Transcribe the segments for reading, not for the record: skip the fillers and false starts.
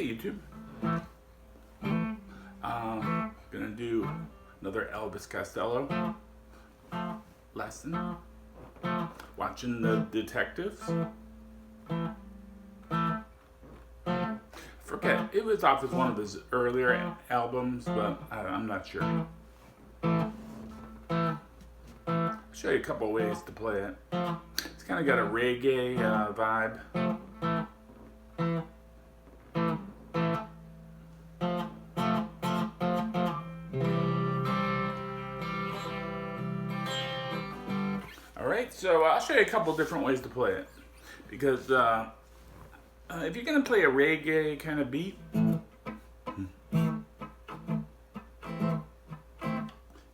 Hey YouTube. Gonna do another Elvis Costello lesson. Watching the Detectives. Forget, it was off as one of his earlier albums, but I'm not sure. I'll show you a couple ways to play it. It's kind of got a reggae vibe. Alright, so I'll show you a couple different ways to play it. Because if you're going to play a reggae kind of beat, you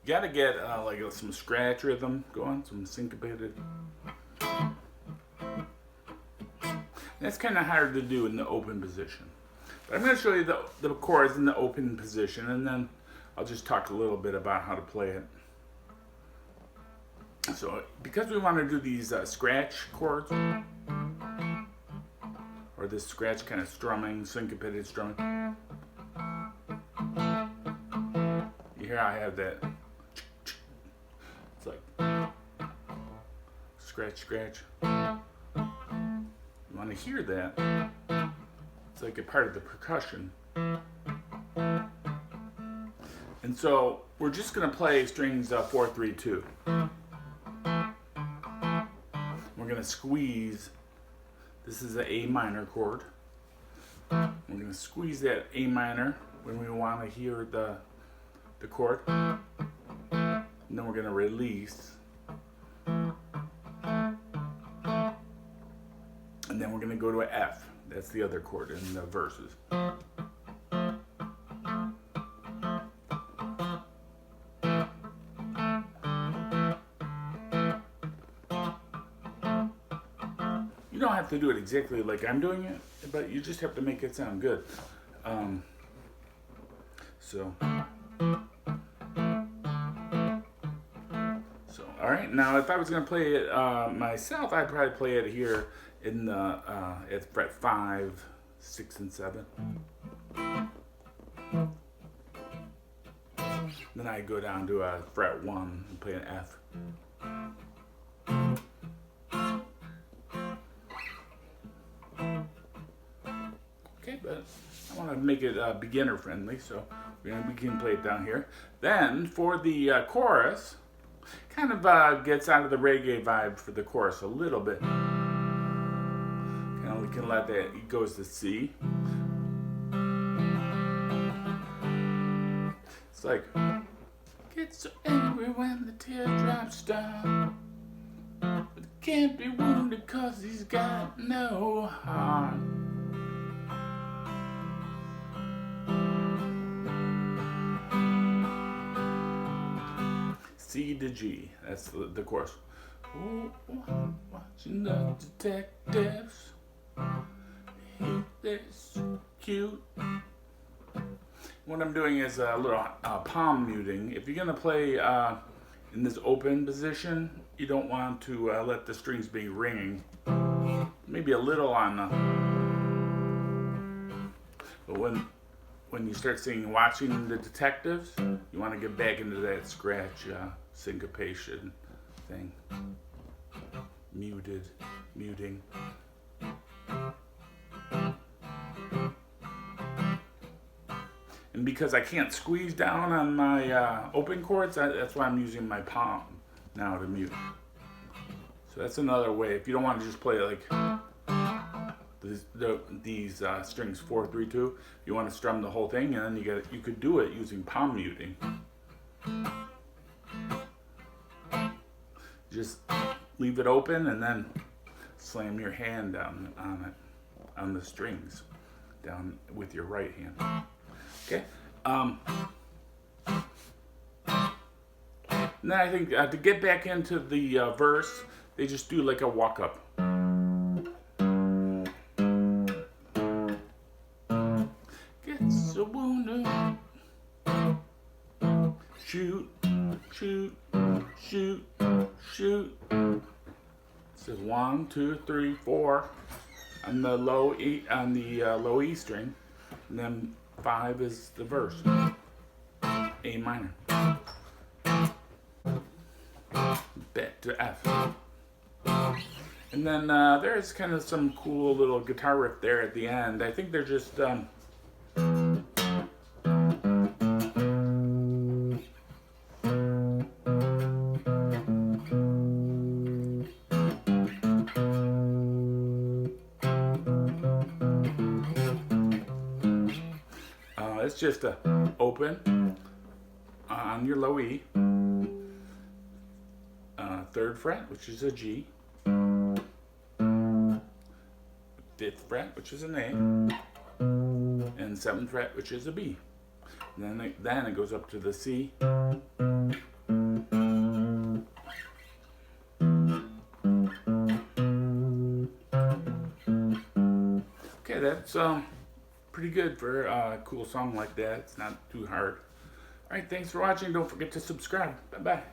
got to get like some scratch rhythm going, some syncopated. That's kind of hard to do in the open position. But I'm going to show you the chords in the open position, and then I'll just talk a little bit about how to play it. So, because we want to do these scratch chords, or this scratch kind of strumming, syncopated strumming, you hear I have that. It's like scratch, scratch. You want to hear that? It's like a part of the percussion. And so we're just going to play strings 4, 3, 2. We're going to squeeze. This is an A minor chord. We're going to squeeze that A minor when we want to hear the chord. And then we're going to release. And then we're going to go to an F. That's the other chord in the verses. You don't have to do it exactly like I'm doing it, but you just have to make it sound good. All right. Now, if I was going to play it myself, I'd probably play it here in the at fret 5, 6, and 7. Then I go down to fret 1 and play an F. Okay, but I want to make it beginner friendly, so we can play it down here. Then for the chorus, kind of gets out of the reggae vibe for the chorus a little bit. Kind of we can let that, it goes to C. It's like, get so angry when the teardrops down, but can't be wounded cause he's got no heart. C to G, that's the chorus. Oh, watching the detectives, they're so cute. What I'm doing is a little palm muting. If you're going to play in this open position, you don't want to let the strings be ringing. Maybe a little on the... But when you start singing Watching the Detectives, you want to get back into that scratch syncopation thing. Muting. And because I can't squeeze down on my open chords, that's why I'm using my palm now to mute. So that's another way. If you don't want to just play like these strings 4, 3, 2, you want to strum the whole thing, and then you could do it using palm muting. Just leave it open and then slam your hand down on the strings, down with your right hand. Okay. And then I think to get back into the verse, they just do like a walk up. Gets a wounded. Shoot, shoot, shoot, shoot. This is 1, 2, 3, 4 on the low E string. And then 5 is the verse. A minor. Back to F. And then there's kind of some cool little guitar riff there at the end. I think they're just it's just a open on your low E, 3rd fret, which is a G, 5th fret, which is an A, and 7th fret, which is a B. And then it goes up to the C. Okay, that's pretty good for a cool song like that. It's not too hard. Alright, thanks for watching. Don't forget to subscribe. Bye-bye.